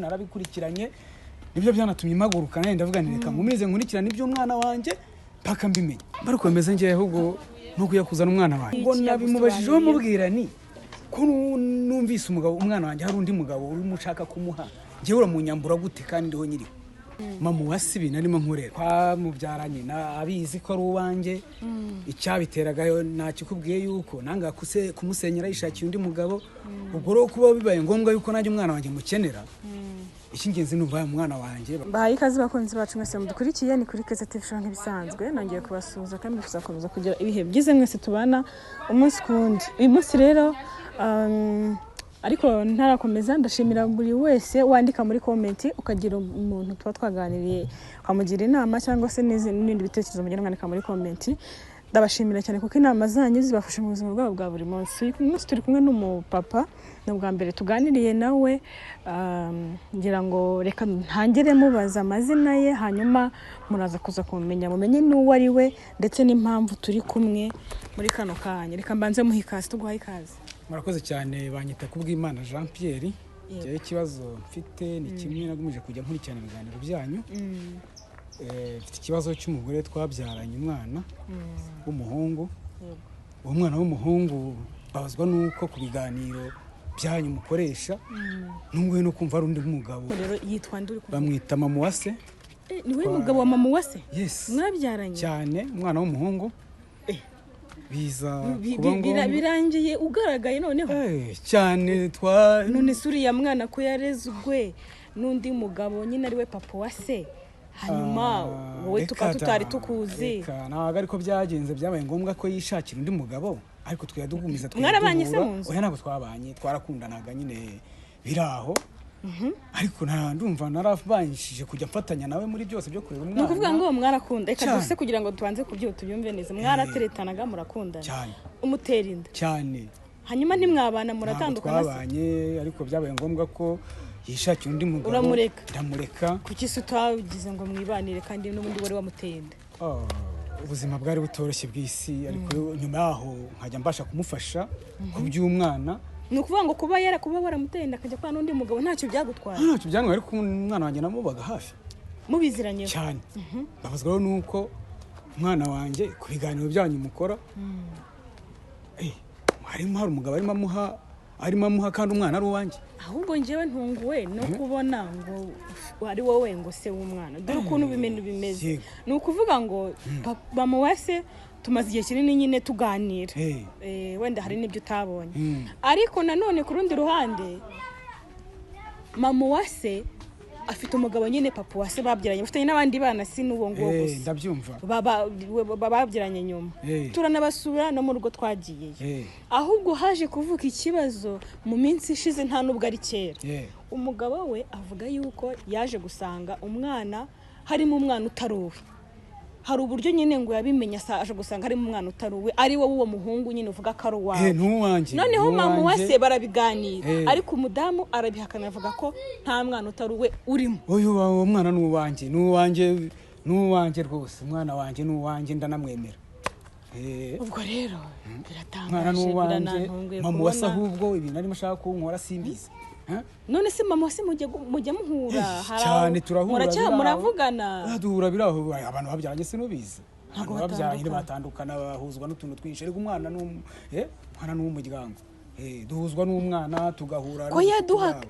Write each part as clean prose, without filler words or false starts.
narabikurikiranye nibyo byanatumye impaguruka naye ndavuga nti reka nkomeze nkurikirane iby'umwana wanjye paka mbimenye barakomeza ngiye ahubwo no kuyakuzana umwana wanjye ngo nabimubajije mubwira ni ko numvise umwana wanjye hari undi mugabo urimo ushaka kumuha ngiye uramunyambura gute kandi ndiho nyiri mama wasibi narimo nkurera kwa mubyaranye na abizi ko ari uwanjye icyabiteraga nakikubwiye yuko nanga kumusenyera yishakiye undi mugabo ubwo rero kuba bibaye ngombwa yuko najye umwana wanjye mukenera ikingenzi numva umwana wanjye bahaye ikaze bakunzi bacu mwese mudukurikiye ni kuri Keza TV show nk'ibisanzwe nongeye kubasuhuza kandi tuzakomeza kugira ibihe byize mwese tubana umunsi kundi uyu munsi rero ariko ntarakomeza ndashimira buri wese wandika muri comment ukagira umuntu tuba twaganiriye ukamugira inama cyangwa se n'ibindi bitekerezo mugira mwandika muri comment ndabashimira cyane kuko inama zanyu zibafasha mu buzima bwabo bwa buri munsi turi kumwe n'umupapa n'ubwa mbere tuganiriye nawe ngira ngo reka ntangire mubaza amazina ye hanyuma muraza kuza kumenya mumenye n'uwo ari we ndetse n'impamvu turi kumwe muri kano kanya reka mbanze muha ikaze tuguha ikaze murakoze cyane banyita kubw'Imana Jean Pierre cyo ikibazo mfite ni kimwe nagumije kujya nkurikirana ibiganiro byanyu mfite ikibazo cy'umugore twabyaranye umwana w'umuhungu uwo mwana w'umuhungu babazwa nuko ku biganiro byanyu mukoresha nunguye no kumva ari undi mugabo rero yitwa nduri bamwita mama wase ni we mugabo wa mama wase yes mwabyaranye cyane umwana w'umuhungu biza kuba birangiye ugaragaye noneho cyane none suri ya mwana ko yarezugwe n'undi mugabo nyine ari we papa wase hanyuma wowe tutari tukuzi ntabwo ariko byagenze byabaye ngombwa ko yishakira undi mugabo ariko twayadugumiza mwarabanye se mu nzu oya ntabwo twabanye twarakundanaga nyine biraho ariko ndumva narabanyishije kujya mfatanya nawe muri byose byo kureba umwana nukuvuga ngo mwarakunda reka duse kugira ngo tubanze kubyo tubyumve neza mwarateretanaga murakundana cyane umutera inda cyane hanyuma ntimwabana muratandukana twabanye ariko byabaye ngombwa ko yishakira undi mugabo uramureka kuki se utagize ngo mwibanire kandi n'ubundi wari wamuteye inda ubuzima bwari butoroshye bw'isi ariko nyuma yaho nkajya mbasha kumufasha ku by'umwana ni ukuvuga ngo kuba waramuteye inda akajya kwa n'undi mugabo ntacyo byagutwara ntacyo byantwaye ariko umwana wanjye namubaga hafi mubiziranye cyane babazwa rero nuko umwana wanjye ku biganiro byanyu mukora harimo hari umugabo arimo amuha kandi umwana ari uwanjye ahubwo njyewe ntunguwe no kubona ngo ari wowe ngo se w'umwana dore ukuntu ibintu bimeze ni ukuvuga ngo mama wase tumaze igihe kinini nyine tuganira wenda hari n'ibyo utabonye ariko nanone ku rundi ruhande mama wase afite umugabo nyine papa wase babyaranye bafitanye n'abandi bana si n'uwo nguwo gusa ndabyumva babyaranye nyuma turanabasura no mu rugo twagiye ahubwo haje kuvuka ikibazo mu minsi ishize nta nubwo ari kera umugabo we avuga yuko yaje gusanga umwana harimo umwana utaruwe hari uburyo nyine ngo yabimenya aje gusanga harimo umwana utaruwe ari wowe uwo muhungu nyine uvuga ko ari uwawe noneho mama wase barabiganira ariko umudamu arabihakana avuga ko nta mwana utaruwe urimo uwo mwana n'uwanjye rwose umwana wanjye n'uwanjye ndanamwemera ubwo rero biratangaje biranantunguye mama wase ahubwo ibintu arimo ashaka kunkora simbizi none se mama wase mujya muhura cyane turahura muravugana duhura biraho abantu babyaranye se nubizi ntabwo babyaranye batandukana bahuzwa n'utuntu twinshi ariko umwana n'umuryango duhuzwa n'umwana tugahura ko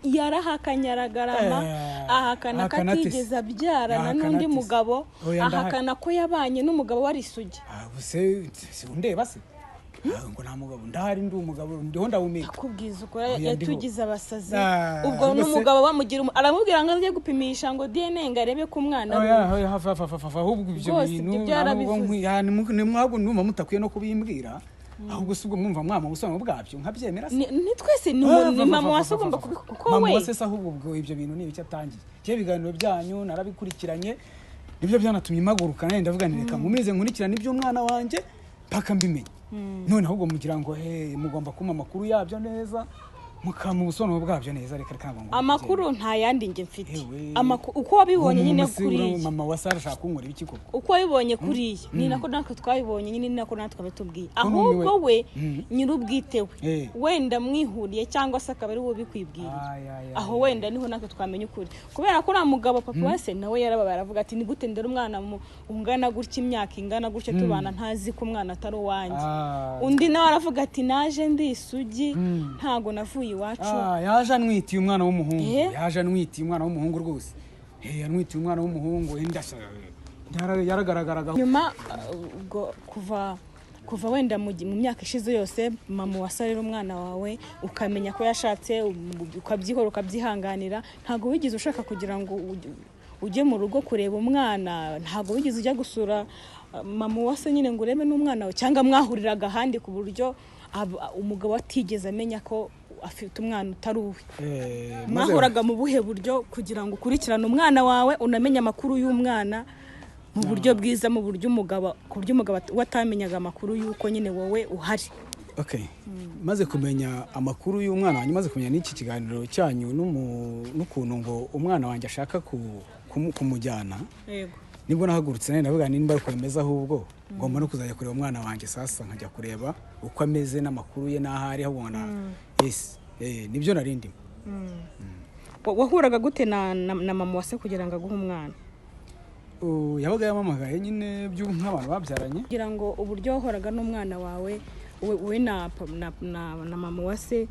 yarahakanyaragarama ahakana katigeze abyarana n'undi mugabo ahakana ko yabanye n'umugabo wari isugi se undeba se ngo nta mugabo ndahari ndi umugabo ndiho ndawumika akubwiza uko yatugize abasazi ubwo n'umugabo bamugira aramubwira ngo aje gupimisha ngo DNA ngo arebe ku mwana ahubwo ibyo bintu nimwago ndumva mutakwiye no kubimbwira ahubwo subwo mwumva mwama busanga bwabyo nkabyemera se ni twese ni mama wase ugomba kuko we mama wase ahubwo ubwo ibyo bintu ni biki atangiye cyo biganiro byanyu narabikurikiranye nibyo byanatumye impaguruka naye ndavuga nti reka nkomeze nkurikirane iby'umwana wanjye paka mbimenye none ahubwo mugira ngo mugomba kuma makuru yabyo neza mukama ubusobanuro bwabyo neza reka ngo amakuru nta yandi nge mfite Ewe. uko wabibonye nyine kuri mama wa Sara ashaka kunkora ibiki koko uko wabibonye kuri ni nako natwe twabibonye nyine ni nako natwe batubwiye ahubwo we nyirubwite we wenda mwihuriye cyangwa se akaba ari wowe bikwibwira aho wenda niho natwe twamenye ukuri kubera ko uriya mugabo papa wase nawe yarababa aravuga ati ni gute ndera umwana ungana gutya imyaka ingana gutya tubana ntazi ko umwana atari uwanjye undi nawe aravuga ati naje ndi isugi ntago navuye iwacu yaje anwitiye umwana w'umuhungu yaje anwitiye umwana w'umuhungu rwose anwitiye umwana w'umuhungu indasha yaragaragaraga nyuma kuva wenda mu myaka ishize yose mama wasarira umwana wawe ukamenya ko yashatse ukabyihora ukabyihanganira ntago wigize ushaka kugira ngo ujye mu rugo kureba umwana ntago wigize ujya gusura mama wase nyine ngo urebe n'umwana wawe cyangwa mwahuriraga ahandi ku buryo umugabo atigeze amenya ko afite umwana utari uwe mwahoraga mu buhe buryo kugira ngo ukurikirane umwana wawe unamenye amakuru y'umwana mu buryo bwiza mu buryo umugabo ku buryo umugabo watamenyaga amakuru y'uko nyine wowe uhari maze kumenya amakuru y'umwana wanjye maze kumenya n'iki kiganiro cyanyu n'ukuntu ngo umwana wanjye ashaka kumujyana nibwo nahagurutse nari ndavuga nimba ari kwemeza ahubwo ngomba no kuzajya kureba umwana wanjye sasa nkajya kureba uko ameze n'amakuru ye n'ahari ahubwo nibyo narindi wahuraga gute na mama wase kugira ngo aguhe umwana yabaga yamamagaye nyine nk'abantu babyaranye kugira ngo uburyo wahoraga n'umwana wawe we na mama wase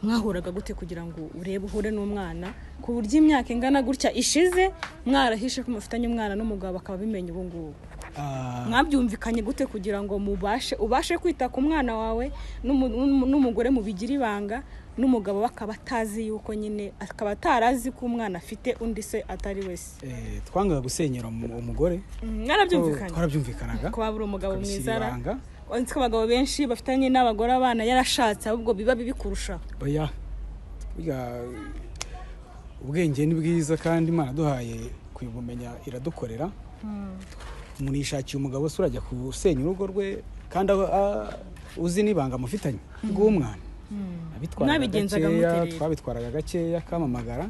mwahuraga gute kugira ngo uhure n'umwana ku buryo imyaka ingana gutya ishize mwarahishe ko mufitanye umwana n'umugabo akaba bimenye ubu ngubu mwabyumvikanye gute kugira ngo ubashe kwita ku mwana wawe n'umugore mubigira ibanga n'umugabo bakaba atazi yuko nyine akaba atarazi ko umwana afite undi se atari wese twangaga gusenyera umugore twarabyumvikanaga ko wabura umugabo mwiza ko abagabo benshi bafitanye n'abagore abana yarashatse ahubwo biba bibi kurusha ubwenge ni bwiza kandi Imana duhaye kuyibumenya iradukorera umuntu yishakiye umugabo se urajya gusenya urugo rwe kandi uzi n'ibanga mufitanye bw'umwana twabitwaraga gakeya kamamagara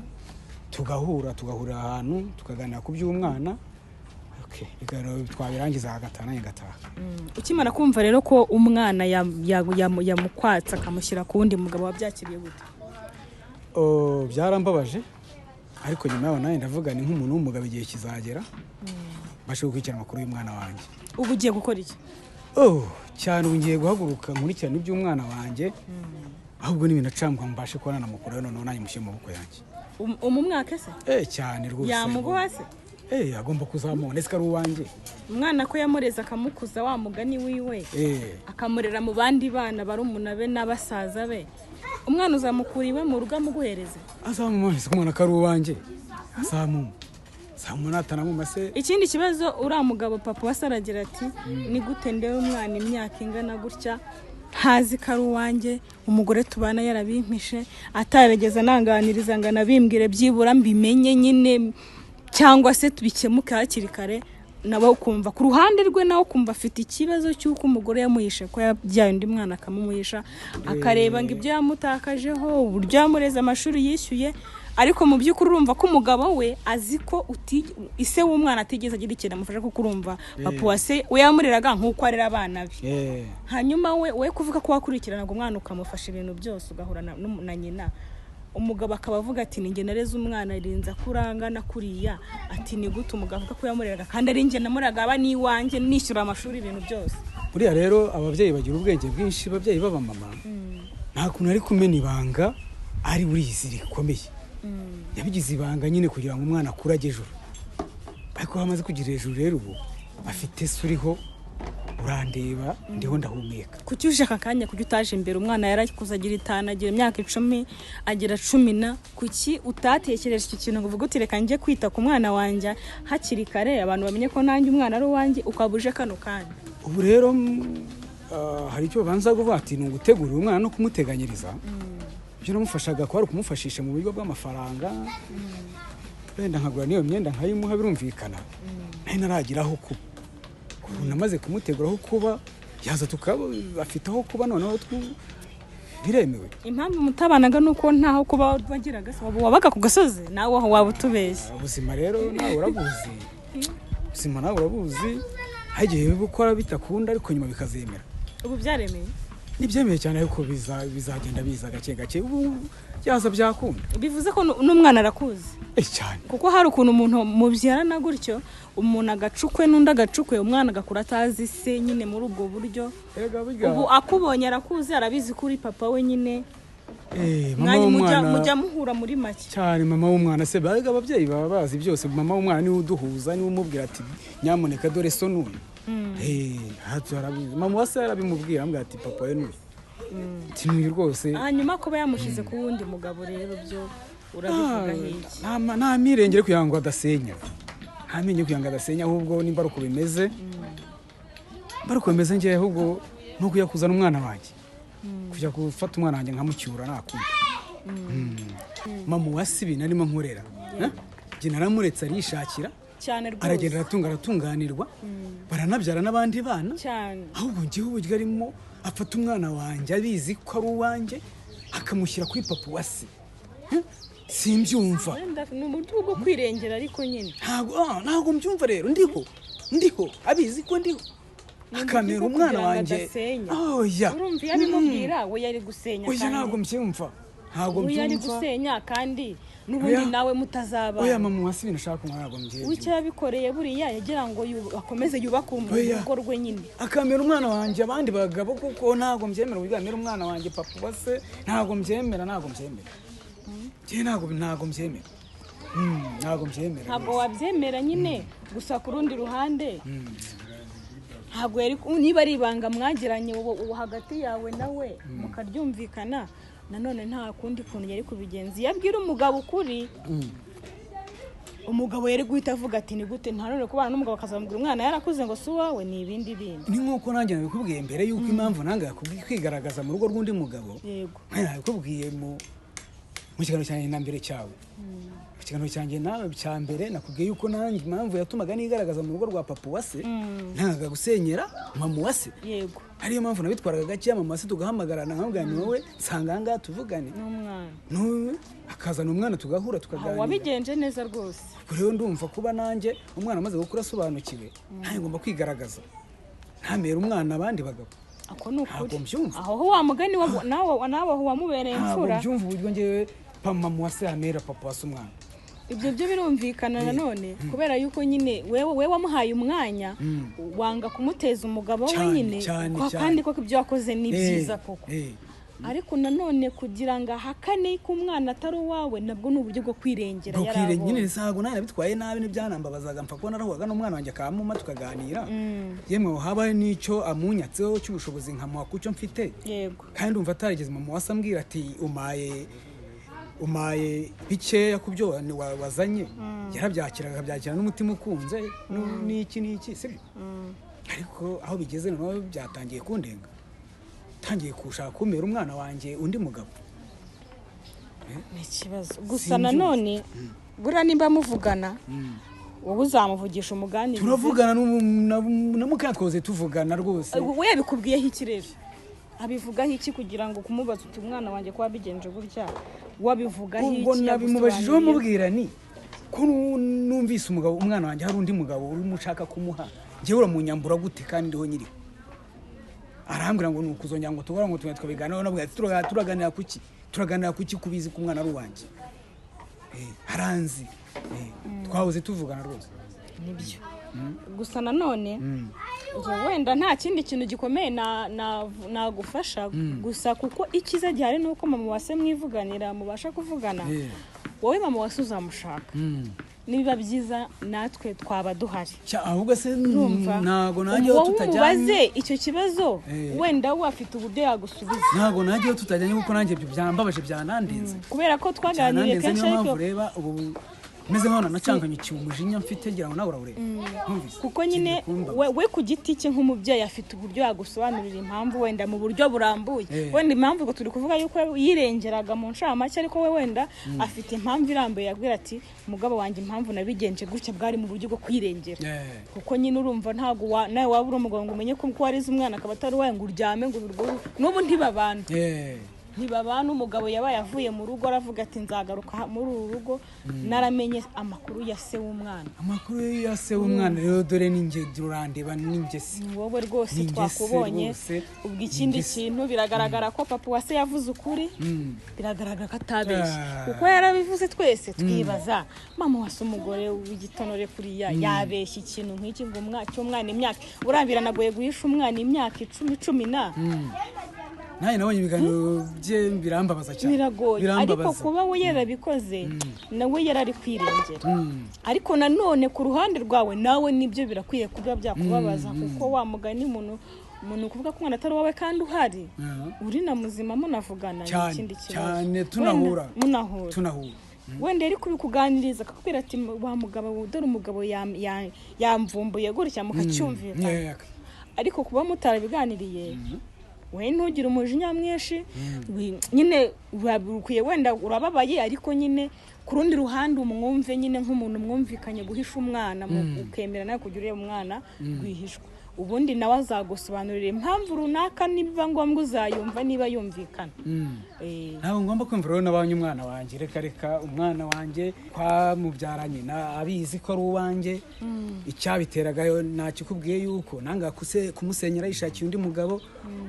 tugahurira ahantu tukaganira ku by'umwana twabirangiza agataha ngataha ukimara kumva rero ko umwana yamukwatsa akamushyira ku wundi mugabo wabyakiriye gute byarambabaje ariko nyuma yaho nawe ndavuga ni nk'umuntu w'umugabo igihe kizagera mbashe gukurikirana amakuru y'umwana wanjye ubu ugiye gukora iki cyane ubu ngiye guhaguruka nkurikirana iby'umwana wanjye ahubwo n'ibintu acambwa mbashe kubona namukuru noneho nanjye mushyire mu maboko yanjye umwaka se cyane rwose yamuguha se agomba kuzamura ndetse ari uwanjye umwana ko yamureze akamukuza wa mugani wiwe akamurera mu bandi bana barumuna be n'abasaza be umwana uzamukura iwe mu rugo amuguhereze azamumureze umwana ko ari uwanjye azamunatana mu mase ikindi kibazo uriya mugabo papa wase aragira ati ni gute ndewe umwana imyaka ingana gutya ntazi ko ari uwanjye umugore tubana yarabimpishe atarageza ananganiriza ngo anabimbwire byibura mbimenye nyine cyangwa se tubikemuke hakiri kare nabo ukumva ku ruhande rwe nawe ukumva afite ikibazo cy'uko umugore yamuhishe ko yabyaye undi mwana akamumuhisha akareba ngo ibyo yamutakajeho uburyo yamureze amashuri yishyuye ariko mu by'ukuri urumva ko umugabo we azi ko ise w'umwana atigeze agira ikintu amufasha kuko urumva papa wase we yamureraga nk'uko arera abana be hanyuma we kuvuga ko wakurikiranaga umwana ukamufasha ibintu byose ugahura na nyina umugabo akaba avuga ati ninjye nareze umwana irinza kurangana kuriya ati ni gute umugabo avuga ko yamureraga kandi ari njye namureraga aba n'iwanjye nishyura amashuri ibintu byose buriya rero ababyeyi bagira ubwenge bwinshi ababyeyi b'abamama nta kuntu ari kumena ibanga ari burizi rikomeye yabigize ibanga nyine kugira ngo umwana akure ajye ejuru ariko hamaze kugira hejuru rero ubu afite se uriho urandeba ndiho ndahumeka kuki uje aka kanya kuki utaje imbere umwana yarakuze agira 5 agira imyaka 10 agira 10 kuki utatekereje iki kintu ngo uvuge uti reka njye kwita ku mwana wanjye hakiri kare abantu bamenye ko nanjye umwana ari uwanjye ukabuje kano kanya ubu rero hari icyo banza kuvuga ati ni ugutegurira umwana no kumuteganyiriza ibyo namufashaga ko ari ukumufashisha mu buryo bw'amafaranga wenda nkagura niyo myenda nkayimuha birumvikana nari naragiraho kuba namaze kumuteguraho kuba yaza tukaba afite aho kuba noneho biremewe. Impamvu mutabanaga nuko ntaho kuba bagiraga wabaga ku gasozi nawe aho waba utubeshye. Ubuzima rero nawe urabuzi. Ubuzima nawe urabuzi. Hagiye gukora bitakunda ariko nyuma bikazemera. Ubu byaremeye? Nibyemeye cyane ariko bizagenda biza gake gake. Ubu byaza byakunda. Bivuze ko n'umwana arakuzi. Cyane. Kuko hari ukuntu umuntu mubyarana gutyo umuntu agacukwe n'undi agacukwe umwana agakura atazi se nyine muri ubwo buryo. Ubu akubonye arakuzi arabizi kuri papa we nyine. Mama w'umwana mujya muhura muri make. Cyane mama w'umwana se baga ababyeyi baba bazi byose. Mama w'umwana ni uduhuza ni umubwira ati nyamuneka dore so n'uyu. Harabizi. Mama wase yarabimubwira ambwira ati papa we n'uyu. Tinuye rwose. Hanyuma kuba yamushize ku wundi mugabo rero byo urabivuga hiki? Nta mirengere kugira ngo adasenya. Hamenye kugira ngo adasenya ahubwo nimba ruko bimeze. Baruko bimeze ngiye ahubwo no kuyakuzana umwana wanjye. Kujya gufata umwana wanjye nkamucyura nakunda. Mama wasibi narimo nkorera. Nje naramuretse arishakira. Cyane rwose. Aragenda aratunganirwa. Baranabyara n'abandi bana. Cyane. Ahubwo ngiye uburyo arimo afata umwana wanjye abizi ko ari uwanjye akamushyira kuri papa wasi. Simbyumva. Ni uburyo bwo kwirengera ariko nyine. Ntago mbyumva rero ndiho abizi ko ndiho. Akamera umwana wanjye. Oya. Urumva yabimubwira we yari gusenya kandi. Oya ntago mbyumva. Ntago mbyumva. Yari gusenya kandi n'ubundi nawe mutazaba. Oya mama wasi binashaka ntago mbyumva. Ucyo yabikoreye buriya yagira ngo akomeze yubaka urugo rwe nyine. Akamera umwana wanjye abandi bagabo kuko ntago mbyemera ubigamera umwana wanjye papa wase ntago mbyemera. Je ntago mbyemera. Ntago mbyemera. Ntago wabyemera nyine gusa ku rundi ruhande. Ntago yari niba ari ibanga mwagiranye hagati yawe nawe mukaryumvikana nanone nta kundi kuntu yari kubigenza. Yabwira umugabo ukuri. Umugabo yari guhita avuga ati ni gute ntarone kubana n'umugabo akazamubwira umwana yarakuze ngo si wawe ni ibindi bindi. Ni nkuko nanjye nabikubwiye mbere yuko impamvu nanga kwigaragaza mu rugo rw'undi mugabo. Yego. Nabikubwiye mu kiganiro cyane na mbere cyawe. Mu kiganiro cyanjye nawe cya mbere nakubwiye yuko nanjye impamvu yatumaga nigaragaza mu rugo rwa papa wase ntangaga gusenyera mama wase. Yego. Ariyo mpamvu nabitwaraga gake mama wase tugahamagarana nkabwira ni wowe nsanga tuvugane. N'umwana. Akazana umwana tugahura tukaganira. Wabigenje neza rwose. Rero ndumva kuba nanjye umwana amaze gukura asobanukiwe ntaye ngomba kwigaragaza. Ntamera umwana abandi bagabo. Ako nukuri. Mbyumva. Aho wa mugani nawe aho wamubereye imfura. Mbyumva uburyo ngewe mama wase amera papa wase umwana. Ibyo byo birumvikana nanone kubera yuko nyine wewe wamuhaye umwanya wanga kumuteza umugabo we nyine kandi ko ibyo wakoze ni byiza koko. Ariko nanone kugira ngo ahakane ko umwana atari uwawe nabwo ni uburyo bwo kwirengera yarabo. Nyine nsago nane bitwaye nabi n'ibyanambabazaga mfa ko narahugaga n'umwana wanjye akamuma tukaganira. Yemwe habaye n'icyo amunyatseho cy'ubushobozi nkamuha kucyo mfite. Yego. Kandi umva atarigeze mama wasambwira ati umaye bikeya kubyo wazanye. Yarabyakiraga byakira n'umutima ukunze n'iki sibyo. Ariko aho bigeze no byatangiye kundenga. Tangiye kushaka kumera umwana wanjye undi mugabo. Ni ikibazo. Gusa nanone bura nimba muvugana wowe uzamuvugisha umuganira. Turavugana na mukatwoze tuvugana rwose. We yabikubwiyeho ikirere. Abivugaho iki kugira ngo kumubaza uti umwana wanjye kwa bigenje gutya wabivugaho iki? Ubwo nabimubajijeho mubwira ni ko numvise umwana wanjye hari undi mugabo uri mushaka kumuha. Ngewe uramunyambura gute kandi ndiho nyiri. Arambwira ngo nukuzongera ngo tugora ngo twabiganaho nabwo turaganira kuki kubizi ku mwana ari uwanjye. Haranzi. Twahoze tuvugana rwose. Nibyo. Gusa nanone wenda nta kindi kintu gikomeye nagufasha gusa kuko ikiza gihari nuko mama wase mwivuganira mubasha kuvugana. Wowe mama wase uzamushaka. Nibiba byiza natwe twaba duhari. Ahubwo se ntago najye tutajyanye. Waze icyo kibazo wenda wafite uburyo yagusubiza. Ntago najye tutajyanye kuko nanjye byo byambabaje byanandenze. Kubera ko twaganiriye kenshi ariko ureba ubu meze nk'aho nacanganye cyumujinya mfite ngira ngo nawe urareba. Kuko nyine we ku giti cye nk'umubyeyi afite uburyo yagusobanurira impamvu wenda mu buryo burambuye. Wenda impamvu ngo turi kuvuga yuko yirengeraga mu ncamake ariko we wenda afite impamvu irambuye yabwira ati umugabo wanjye impamvu nabigenje gutya bwari mu buryo bwo kwirengera. Kuko nyine urumva ntago nawe wabura umugabo ngo umenye ko warize umwana akaba atari wawe ngo uryame ngo n'ubu ntibabana. ntibabana. Umugabo yabaye avuye mu rugo aravuga ati nzagaruka muri uru rugo naramenye amakuru ya se w'umwana. Amakuru ya se w'umwana rero dore ninjye durandeba ninjye se. Wowe rwose twakubonye. Ubwo ikindi kintu biragaragara ko papa wa se yavuze ukuri. Biragaragara ko atabeshye. Kuko yarabivuze twese twibaza mama wase umugore w'igitonore kuriya yabeshye ikintu nk'iki ngo umwana imyaka urambiranagoye guhisha umwana imyaka 10 na naye nabonye ibiganiro bye birambabaza cyane. Biragoye ariko kuba we yarabikoze nawe yarari kwirengera. Ariko nanone ku ruhande rwawe nawe nibyo birakwiye kuba byakubabaza kuko wa mugani umuntu kuvuga ko umwana atari wawe kandi uhari uri na muzima munavugana n'ikindi kibazo cyane tunahura wenda ari kubikuganiriza akakubwira ati wa mugabo dore umugabo yamvumbuye gutya mukacyumvira. Ariko kuba mutarabiganiriye we ntugire umujinya mwinshi nyine urabukwiye wenda urababaye ariko nyine ku rundi ruhande umwumve nyine nk'umuntu mwumvikanye guhisha umwana ukemera nawe kugira ureba umwana rwihishwa. Ubundi nawe azagusobanurira impamvu runaka niba ngombwa uzayumva niba yumvikana. Ntabwo ngomba kumva rero nabanye umwana wanjye reka umwana wanjye kwamubyaranye na abizi ko ari uwanjye icyabiteragayo nakikubwiye yuko nanga kumusenyera yishakiye undi mugabo.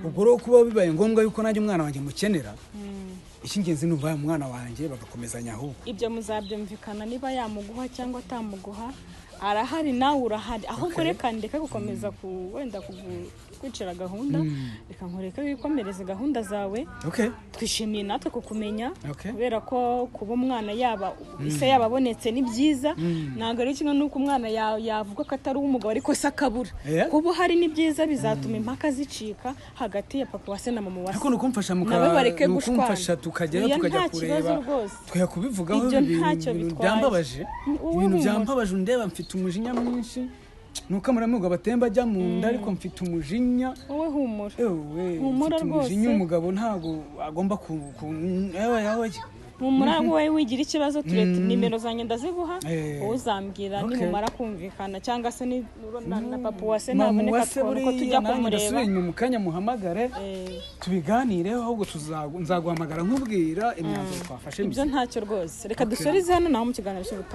Ubwo rero kuba bibaye ngombwa yuko nanjye umwana wanjye mukenera icy'ingenzi numva umwana wanjye bagakomezanya ahubwo. Ibyo muzabyumvikana niba yamuguha cyangwa atamuguha arahari nawe urahari. Ahubwo reka ndeka gukomeza wenda kwicira gahunda reka nkoreka wikomereze gahunda zawe. Twishimiye natwe kukumenya kubera ko kuba umwana yaba ise yababonetse ni byiza. Ntabwo ari kimwe nuko umwana yavuga ko atari umugabo ariko se akabura. Kuba hari ni byiza bizatuma impaka zicika hagati ya papa wase na mama wase. Ariko nukumfasha nukumfasha tukajya kureba twakubivugaho ibintu byambabaje. Ibintu byambabaje ndeba mfite umujinya mwinshi nuko amaramugo batemba ajya mu nda ariko mfite umujinya. Wowe humura. Humura rwose. Umujinya umugabo ntago agomba humura wowe wigira ikibazo turete nimero zanjye ndaziguha uzambwira nimumara kumvikana cyangwa se na papa wase naboneka ko tujya kumureba mu kanya muhamagare tubiganireho ahubwo nzaguhamagara nkubwira imyanzuro twafashe. Ibyo ntacyo rwose reka dusorize hano naho mu kiganiro cy'ubutaha.